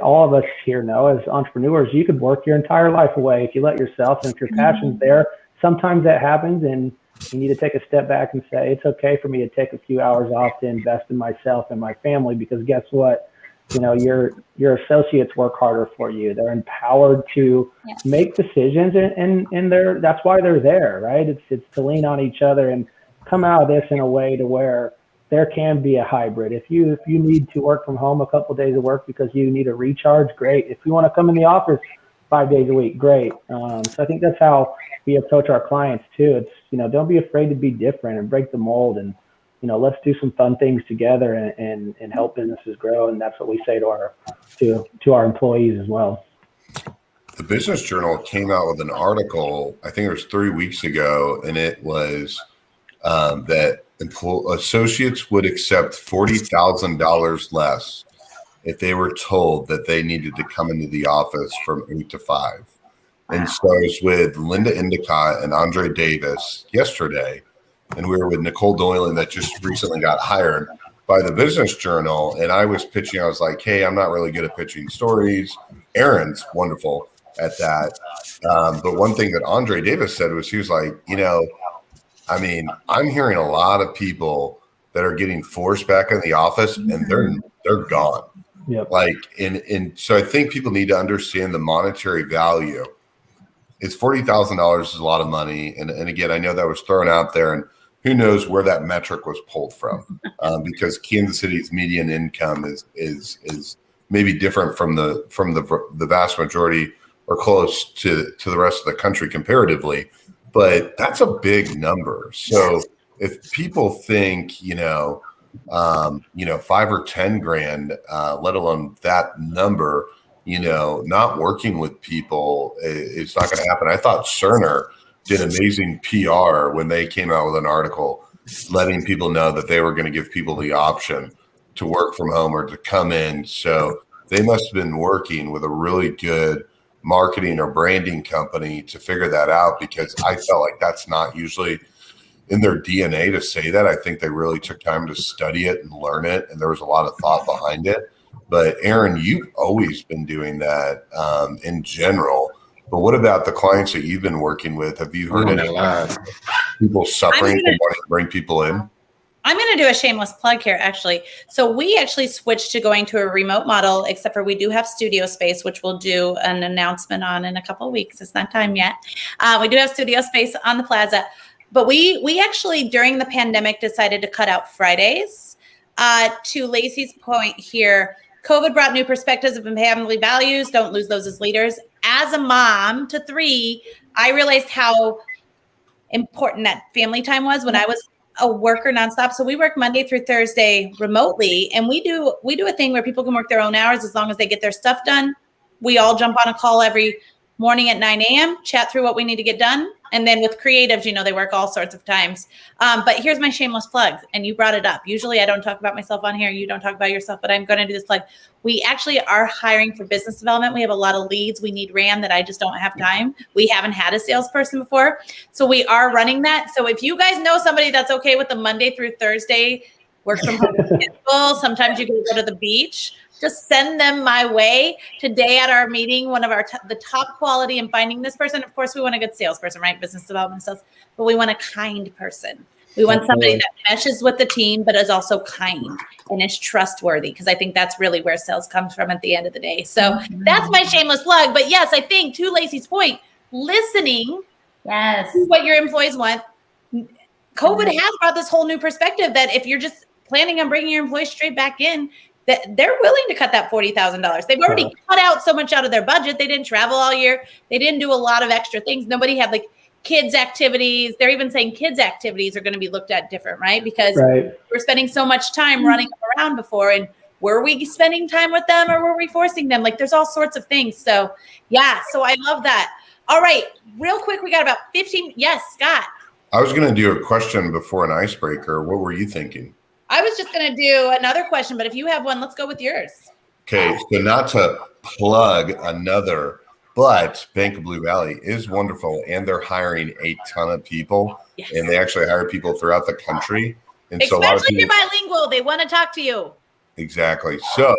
all of us here know as entrepreneurs, you could work your entire life away if you let yourself, and if your passion's there, sometimes that happens and you need to take a step back and say, it's okay for me to take a few hours off to invest in myself and my family, because guess what? Your associates work harder for you. They're empowered to make decisions and that's why they're there, right? It's to lean on each other and come out of this in a way to where there can be a hybrid. If you need to work from home a couple of days of work because you need a recharge, great. If you want to come in the office 5 days a week, great. So I think that's how we approach our clients too. It's, don't be afraid to be different and break the mold, and let's do some fun things together and help businesses grow. And that's what we say to our employees as well. The Business Journal came out with an article, I think it was 3 weeks ago, and it was that associates would accept $40,000 less if they were told that they needed to come into the office from 8 to 5. And so I was with Linda Endicott and Andre Davis yesterday, and we were with Nicole Doylan that just recently got hired by the Business Journal. And I was pitching, I was like, hey, I'm not really good at pitching stories. Aaron's wonderful at that. But one thing that Andre Davis said was, he was like, I'm hearing a lot of people that are getting forced back in the office and they're gone. Yep. And so I think people need to understand the monetary value. It's $40,000 is a lot of money. And again, I know that was thrown out there, and who knows where that metric was pulled from? Because Kansas City's median income is maybe different from the vast majority or close to the rest of the country comparatively, but that's a big number. So if people think, 5 or 10 grand, let alone that number, not working with people, it's not going to happen. I thought Cerner did amazing PR when they came out with an article letting people know that they were going to give people the option to work from home or to come in. So they must have been working with a really good marketing or branding company to figure that out, because I felt like that's not usually in their DNA to say that. I think they really took time to study it and learn it, and there was a lot of thought behind it. But Aaron, you've always been doing that in general. But what about the clients that you've been working with? Have you heard any people suffering from wanting to bring people in? I'm going to do a shameless plug here, actually. So we actually switched to going to a remote model, except for we do have studio space, which we'll do an announcement on in a couple of weeks. It's not time yet. We do have studio space on the plaza. But we actually, during the pandemic, decided to cut out Fridays. To Lacey's point here, COVID brought new perspectives of family values. Don't lose those as leaders. As a mom to 3, I realized how important that family time was when I was a worker nonstop. So we work Monday through Thursday remotely, and we do a thing where people can work their own hours as long as they get their stuff done. We all jump on a call every morning at 9 a.m., chat through what we need to get done. And then with creatives, they work all sorts of times. But here's my shameless plug, and you brought it up. Usually I don't talk about myself on here. You don't talk about yourself, but I'm going to do this plug. We actually are hiring for business development. We have a lot of leads we need ran that I just don't have time. We haven't had a salesperson before. So we are running that. So if you guys know somebody that's okay with the Monday through Thursday work from home schedule, sometimes you can go to the beach, just send them my way. Today at our meeting, one of the top quality in finding this person, of course, we want a good salesperson, right? Business development stuff, but we want a kind person. We want somebody that meshes with the team, but is also kind and is trustworthy, because I think that's really where sales comes from at the end of the day. So that's my shameless plug. But yes, I think to Lacey's point, listening to what your employees want. COVID has brought this whole new perspective that if you're just planning on bringing your employees straight back in, that they're willing to cut that $40,000. They've already cut out so much out of their budget. They didn't travel all year. They didn't do a lot of extra things. Nobody had kids activities. They're even saying kids activities are going to be looked at different, right? Because we're spending so much time running around before, and were we spending time with them or were we forcing them? There's all sorts of things. So so I love that. All right, real quick, we got about 15. Yes, Scott. I was going to do a question before an icebreaker. What were you thinking? I was just going to do another question, but if you have one, let's go with yours. Okay, so not to plug another, but Bank of Blue Valley is wonderful, and they're hiring a ton of people, and they actually hire people throughout the country. And especially so if you're bilingual, they want to talk to you. Exactly. So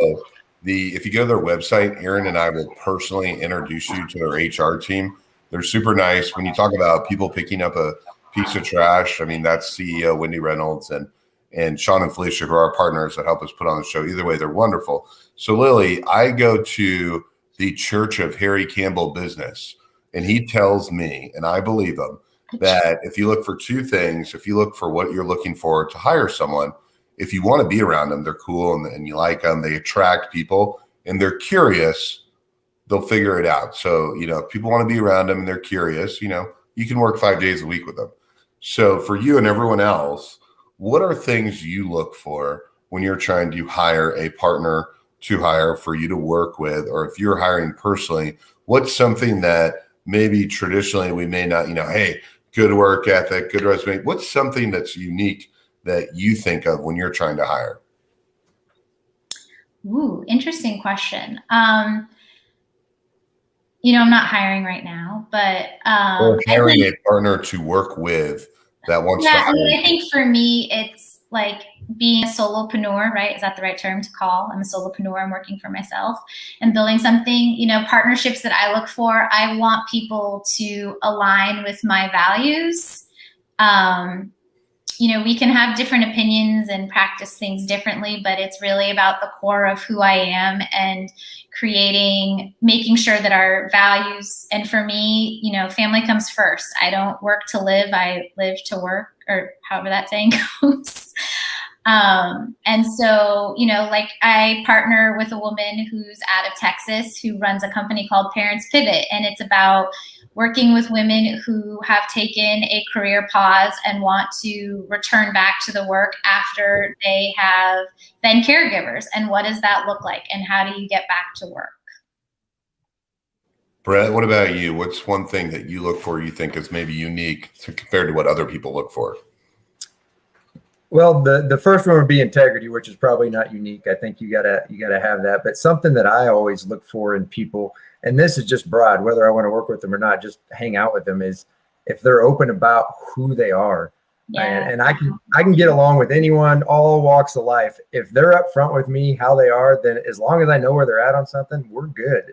if you go to their website, Aaron and I will personally introduce you to their HR team. They're super nice. When you talk about people picking up a piece of trash, I mean, that's CEO Wendy Reynolds and Sean and Felicia, who are our partners that help us put on the show. Either way, they're wonderful. So Lilly, I go to the Church of Harry Campbell Business, and he tells me, and I believe him, that if you look for 2 things, if you look for what you're looking for to hire someone, if you want to be around them, they're cool and you like them, they attract people, and they're curious, they'll figure it out. So, if people want to be around them and they're curious, you can work 5 days a week with them. So for you and everyone else, what are things you look for when you're trying to hire a partner to hire for you to work with, or if you're hiring personally, what's something that maybe traditionally we may not, hey, good work ethic, good resume. What's something that's unique that you think of when you're trying to hire? Ooh, interesting question. I'm not hiring right now, but or hiring a partner to work with that wants to hire. I think for me, it's like being a solopreneur, right? Is that the right term to call? I'm a solopreneur. I'm working for myself and building something. Partnerships that I look for, I want people to align with my values. we can have different opinions and practice things differently, but it's really about the core of who I am and making sure that our values, and for me, family comes first. I don't work to live, I live to work, or however that saying goes. And so, like I partner with a woman who's out of Texas who runs a company called Parents Pivot, and it's about working with women who have taken a career pause and want to return back to the work after they have been caregivers. And what does that look like? And how do you get back to work? Brett, what about you? What's one thing that you look for you think is maybe unique compared to what other people look for? Well, the first one would be integrity, which is probably not unique. I think you gotta have that. But something that I always look for in people, and this is just broad, whether I want to work with them or not, just hang out with them, is if they're open about who they are. Yeah. And I can get along with anyone, all walks of life. If they're upfront with me how they are, then as long as I know where they're at on something, we're good.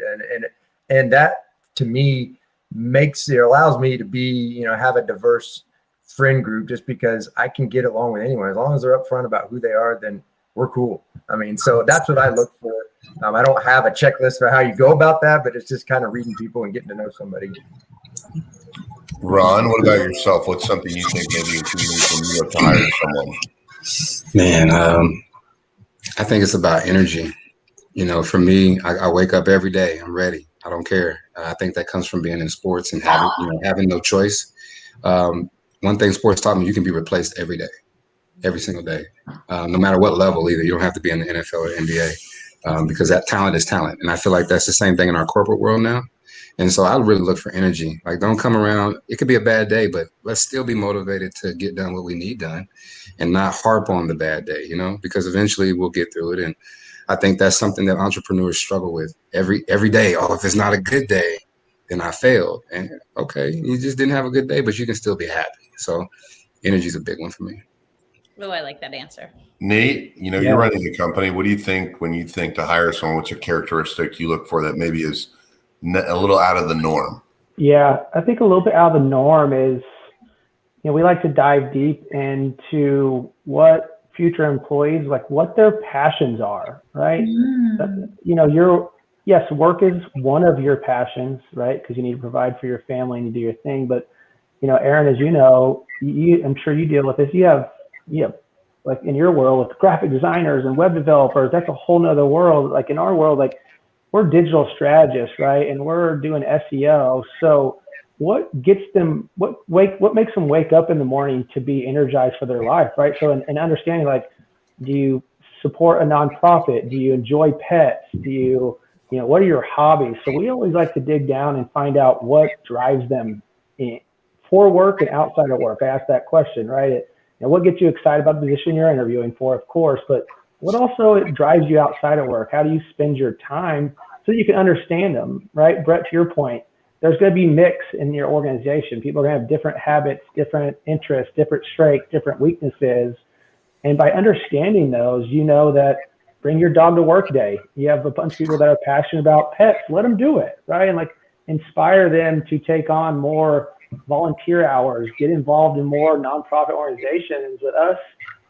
And that to me allows me to be, have a diverse friend group, just because I can get along with anyone. As long as they're upfront about who they are, then we're cool. I mean, so that's what I look for. I don't have a checklist for how you go about that, but it's just kind of reading people and getting to know somebody. Ron, what about yourself? What's something you think maybe is unique when you have to hire someone? Man, I think it's about energy. For me, I wake up every day. I'm ready. I don't care. I think that comes from being in sports and having no choice. One thing sports taught me, you can be replaced every day, every single day, no matter what level either. You don't have to be in the NFL or NBA because that talent is talent. And I feel like that's the same thing in our corporate world now. And so I really look for energy. Like, don't come around. It could be a bad day, but let's still be motivated to get done what we need done and not harp on the bad day, because eventually we'll get through it. And I think that's something that entrepreneurs struggle with every day. Oh, if it's not a good day, then I failed. And okay, you just didn't have a good day, but you can still be happy. So energy is a big one for me. Oh, I like that answer. Nate, you're running a company. What do you think when you think to hire someone? What's a characteristic you look for that maybe is a little out of the norm? Yeah, I think a little bit out of the norm is, we like to dive deep into what future employees, like what their passions are, right? Yes, work is one of your passions, right? Because you need to provide for your family and you do your thing. But, Aaron, as you know, I'm sure you deal with this. You have like in your world with graphic designers and web developers, that's a whole nother world. Like in our world, like we're digital strategists, right? And we're doing SEO. So what makes them wake up in the morning to be energized for their life, right? So in understanding, like, do you support a nonprofit? Do you enjoy pets? Do you what are your hobbies? So we always like to dig down and find out what drives them for work and outside of work. I ask that question, right? What gets you excited about the position you're interviewing for, of course, but what also drives you outside of work? How do you spend your time so you can understand them, right? Brett, to your point, there's going to be mix in your organization. People are going to have different habits, different interests, different strengths, different weaknesses. And by understanding those, that bring your dog to work day. You have a bunch of people that are passionate about pets. Let them do it, right? And like inspire them to take on more volunteer hours, get involved in more nonprofit organizations. With us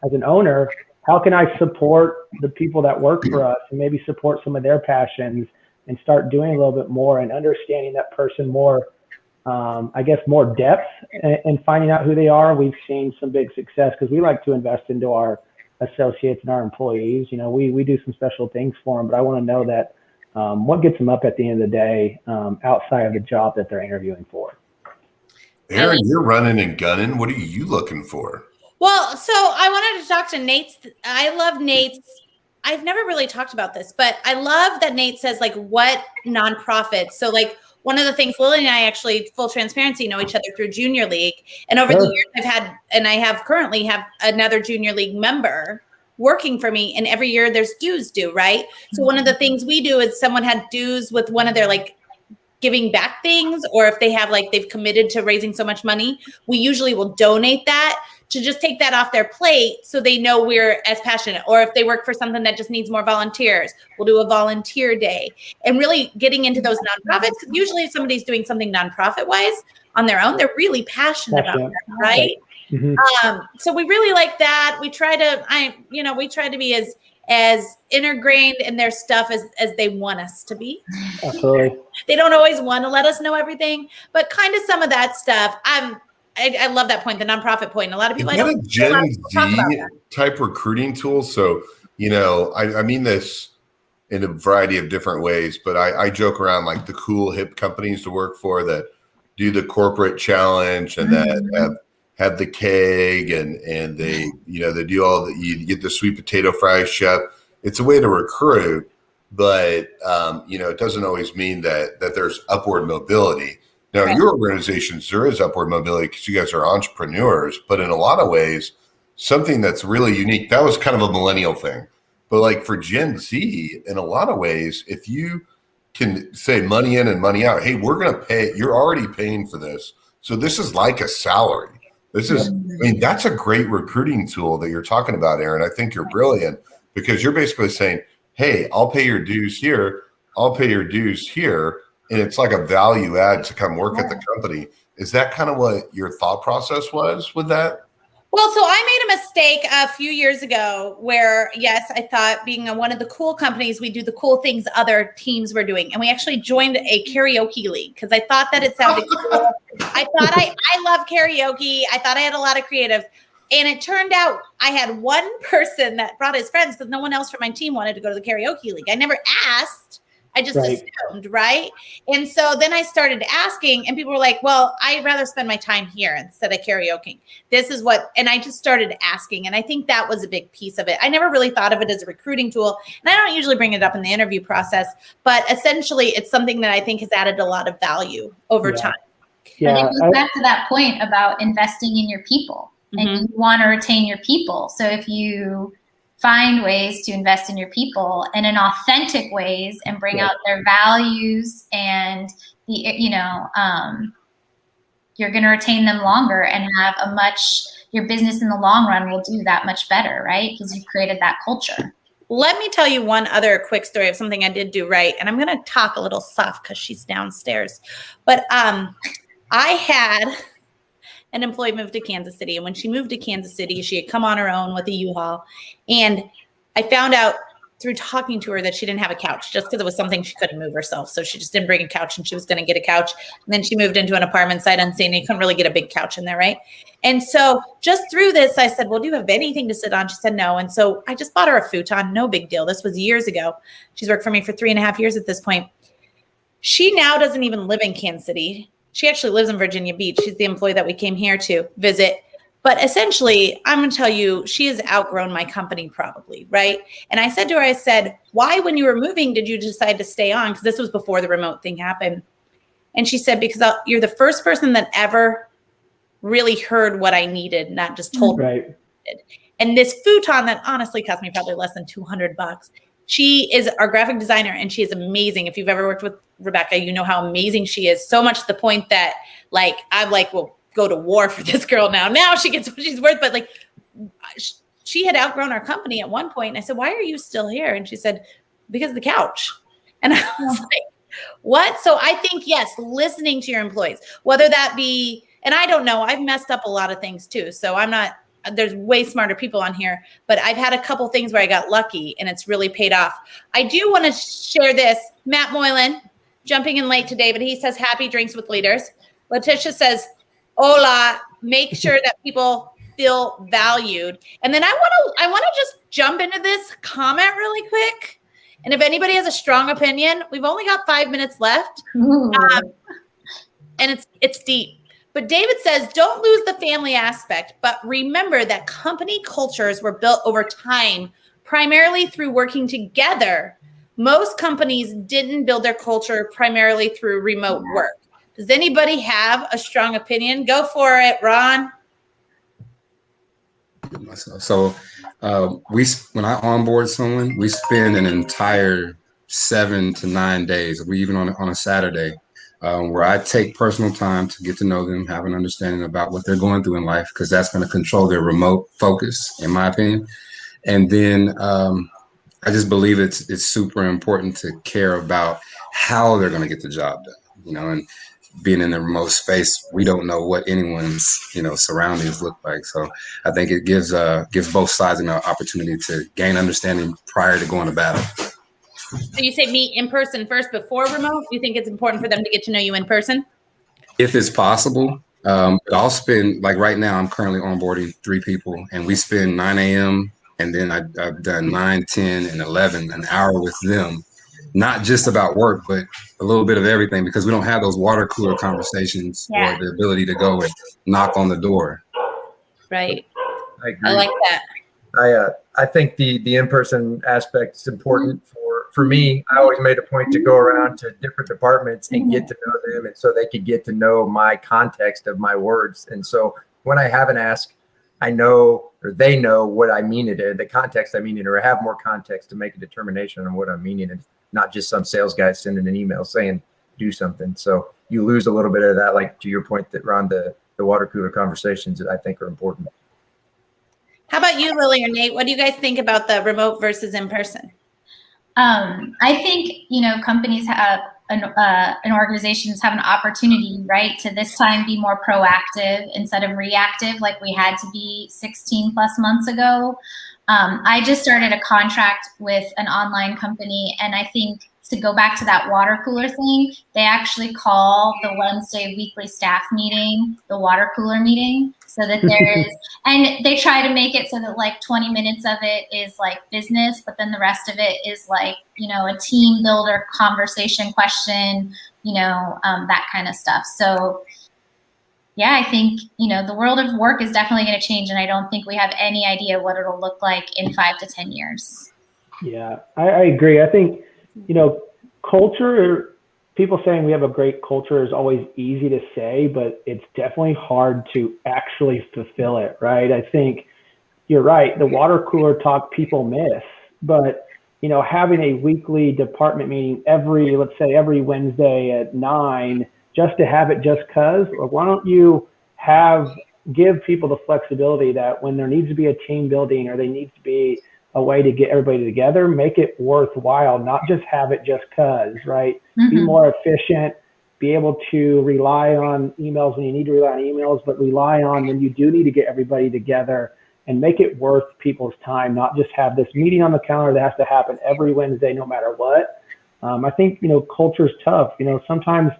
as an owner, how can I support the people that work for us and maybe support some of their passions and start doing a little bit more and understanding that person more, more depth and finding out who they are. We've seen some big success because we like to invest into our associates and our employees. We do some special things for them, but I want to know that what gets them up at the end of the day outside of the job that they're interviewing for. Aaron, you're running and gunning. What are you looking for? Well, so I wanted to talk to Nate's. I love Nate's. I've never really talked about this, but I love that Nate says, like, what nonprofits. So, like, one of the things, Lilly and I actually, full transparency, know each other through Junior League. And over the years I currently have another Junior League member working for me. And every year there's dues due, right? So one of the things we do is someone had dues with one of their, like, giving back things, or if they have, like, they've committed to raising so much money, we usually will donate that to just take that off their plate so they know we're as passionate. Or if they work for something that just needs more volunteers, we'll do a volunteer day. And really getting into those nonprofits, usually if somebody's doing something nonprofit wise on their own, they're really passionate about it, right? So we really like that. We try to be as ingrained in their stuff as they want us to be. Absolutely. They don't always want to let us know everything, but kind of some of that stuff. I love that point, the nonprofit point. A lot of people, Is that a Gen Z type recruiting tool? So, I mean this in a variety of different ways, but I joke around like the cool hip companies to work for that do the corporate challenge and that have the keg and they, they do all the, you get the sweet potato fry chef. It's a way to recruit, but it doesn't always mean that there's upward mobility. Now, in your organizations, there is upward mobility because you guys are entrepreneurs, but in a lot of ways, something that's really unique, that was kind of a millennial thing. But like for Gen Z, in a lot of ways, if you can say money in and money out, hey, we're going to pay, you're already paying for this. So this is like a salary. That's a great recruiting tool that you're talking about, Aaron. I think you're brilliant because you're basically saying, hey, I'll pay your dues here. I'll pay your dues here. And it's like a value add to come work at the company. Is that kind of what your thought process was with that? Well, so I made a mistake a few years ago where, yes, I thought being one of the cool companies, we do the cool things other teams were doing. And we actually joined a karaoke league because I thought that it sounded cool. I thought I love karaoke. I thought I had a lot of creative. And it turned out I had one person that brought his friends because no one else from my team wanted to go to the karaoke league. I never asked. I just assumed, right? And so then I started asking and people were like, well, I'd rather spend my time here instead of karaoke. And I just started asking. And I think that was a big piece of it. I never really thought of it as a recruiting tool. And I don't usually bring it up in the interview process, but essentially it's something that I think has added a lot of value over time. Yeah. And it goes back to that point about investing in your people and you want to retain your people. So if you find ways to invest in your people and in authentic ways and bring out their values and you're going to retain them longer and have your business in the long run will do that much better, right? Because you've created that culture. Let me tell you one other quick story of something I did do right. And I'm going to talk a little soft because she's downstairs. But I had an employee moved to Kansas City. And when she moved to Kansas City, she had come on her own with a U-Haul. And I found out through talking to her that she didn't have a couch just because it was something she couldn't move herself. So she just didn't bring a couch and she was going to get a couch. And then she moved into an apartment sight unseen and you couldn't really get a big couch in there, right? And so just through this, I said, well, do you have anything to sit on? She said no. And so I just bought her a futon. No big deal. This was years ago. She's worked for me for 3.5 years at this point. She now doesn't even live in Kansas City. She actually lives in Virginia Beach. She's the employee that we came here to visit. But essentially, I'm going to tell you, she has outgrown my company probably, right? And I said to her, why, when you were moving, did you decide to stay on? Because this was before the remote thing happened. And she said, because you're the first person that ever really heard what I needed, not just told me what I needed. And this futon that honestly cost me probably less than $200. She is our graphic designer and she is amazing. If you've ever worked with Rebecca, you know how amazing she is. So much to the point that I'm like, well, go to war for this girl now. Now she gets what she's worth. But she had outgrown our company at one point. And I said, why are you still here? And she said, because of the couch. And I was like, what? So I think, yes, listening to your employees, whether that be, and I don't know, I've messed up a lot of things too. So there's way smarter people on here, but I've had a couple things where I got lucky and it's really paid off. I do want to share this. Matt Moylan, jumping in late today, but he says happy drinks with leaders. Letitia says, hola, make sure that people feel valued. And then I want to just jump into this comment really quick. And if anybody has a strong opinion, we've only got 5 minutes left. And it's deep. But David says, don't lose the family aspect, but remember that company cultures were built over time, primarily through working together. Most companies didn't build their culture primarily through remote work. Does anybody have a strong opinion? Go for it, Ron. So when I onboard someone, we spend an entire 7 to 9 days, we even on a Saturday, where I take personal time to get to know them, have an understanding about what they're going through in life, because that's going to control their remote focus, in my opinion. And then I just believe it's super important to care about how they're going to get the job done, and being in the remote space, we don't know what anyone's, surroundings look like. So I think it gives both sides an opportunity to gain understanding prior to going to battle. So you say meet in person first before remote? Do you think it's important for them to get to know you in person? If it's possible. But I'll spend, like right now, I'm currently onboarding 3 people, and we spend 9 a.m. and then I've done 9, 10, and 11, an hour with them, not just about work, but a little bit of everything, because we don't have those water cooler conversations or the ability to go and knock on the door. Right. I agree. I like that. I think the in-person aspect is important for me. I always made a point to go around to different departments and get to know them, and so they could get to know my context of my words. And so when I have an ask, I know, or they know what I mean it in, the context I mean it, or I have more context to make a determination on what I'm meaning, and not just some sales guy sending an email saying do something. So you lose a little bit of that, like to your point that Ron, the water cooler conversations that I think are important. How about you, Lily or Nate? What do you guys think about the remote versus in person? I think, companies have and organizations have an opportunity, right, to this time be more proactive instead of reactive like we had to be 16 plus months ago. I just started a contract with an online company, and I think to go back to that water cooler thing, they actually call the Wednesday weekly staff meeting the water cooler meeting, so that there is, and they try to make it so that like 20 minutes of it is like business, but then the rest of it is like, a team builder conversation question, that kind of stuff. So yeah, I think, the world of work is definitely going to change, and I don't think we have any idea what it'll look like in 5 to 10 years. Yeah, I agree. I think, culture, people saying we have a great culture is always easy to say, but it's definitely hard to actually fulfill it, right? I think you're right. The water cooler talk people miss, but, having a weekly department meeting every Wednesday at 9, just to have it just cause, or why don't you give people the flexibility that when there needs to be a team building or there needs to be a way to get everybody together, make it worthwhile, not just have it just cause, right? Mm-hmm. Be more efficient, be able to rely on emails when you need to rely on emails, but rely on when you do need to get everybody together, and make it worth people's time, not just have this meeting on the calendar that has to happen every Wednesday, no matter what. I think, culture is tough. Sometimes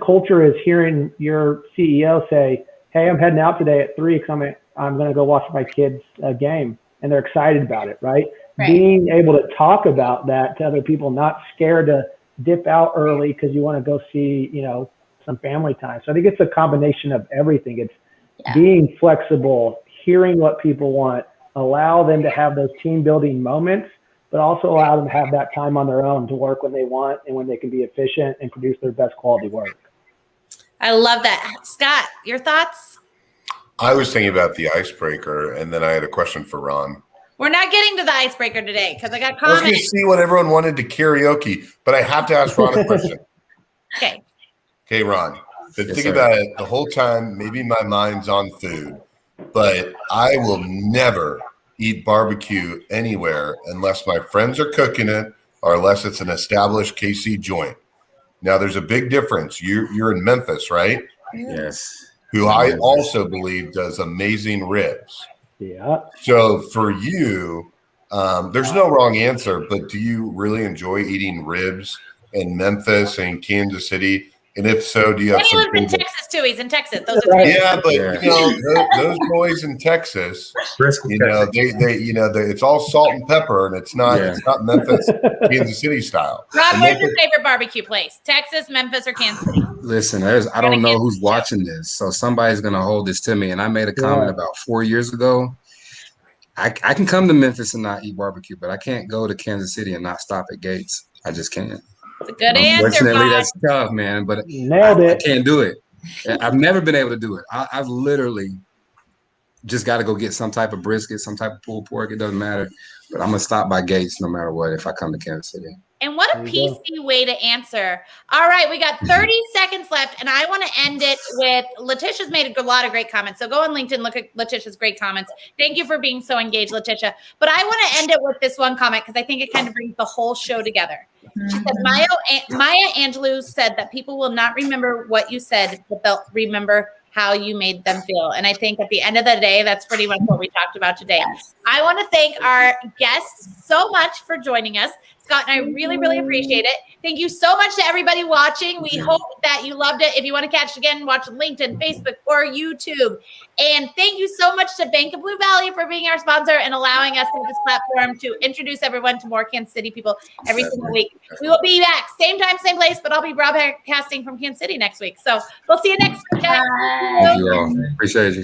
culture is hearing your CEO say, hey, I'm heading out today at 3 because I'm going to go watch my kids' game. And they're excited about it, right? Being able to talk about that to other people, not scared to dip out early because you want to go see, some family time. So I think it's a combination of everything. It's being flexible, hearing what people want, allow them to have those team building moments, but also allow them to have that time on their own to work when they want and when they can be efficient and produce their best quality work. I love that. Scott, your thoughts? I was thinking about the icebreaker, and then I had a question for Ron. We're not getting to the icebreaker today because I got I comments. was going to see what everyone wanted to karaoke, but I have to ask Ron a question. Okay, Ron. Been thinking about it the whole time. Maybe my mind's on food, but I will never eat barbecue anywhere unless my friends are cooking it or unless it's an established KC joint. Now, there's a big difference. You're in Memphis, right? Yes. Who I also believe does amazing ribs. Yeah. So for you, there's no wrong answer, but do you really enjoy eating ribs in Memphis and Kansas City? And if so, do you have some? He lives in Texas too. He's in Texas. Those are yeah, but those boys in Texas, they it's all salt and pepper, and it's not Memphis, Kansas City style. Rob, where's your favorite barbecue place? Texas, Memphis, or Kansas City? Listen, I don't know who's watching this, so somebody's gonna hold this to me. And I made a comment about 4 years ago. I can come to Memphis and not eat barbecue, but I can't go to Kansas City and not stop at Gates. I just can't. It's a good answer. Unfortunately, that's tough, man. But I can't do it. I've never been able to do it. I've literally just got to go get some type of brisket, some type of pulled pork. It doesn't matter. But I'm gonna stop by Gates no matter what if I come to Kansas City. And what a PC way to answer. All right, we got 30 seconds left, and I want to end it with Letitia's made a lot of great comments. So go on LinkedIn, look at Letitia's great comments. Thank you for being so engaged, Letitia. But I want to end it with this one comment because I think it kind of brings the whole show together. She said, Maya Angelou said that people will not remember what you said, but they'll remember how you made them feel. And I think at the end of the day, that's pretty much what we talked about today. Yes. I want to thank our guests so much for joining us. Scott and I really, really appreciate it. Thank you so much to everybody watching. We hope that you loved it. If you want to catch it again, watch LinkedIn, Facebook, or YouTube. And thank you so much to Bank of Blue Valley for being our sponsor and allowing us to have this platform to introduce everyone to more Kansas City people every single week. We will be back, same time, same place, but I'll be broadcasting from Kansas City next week. So we'll see you next week, guys. Thank you all. Appreciate you.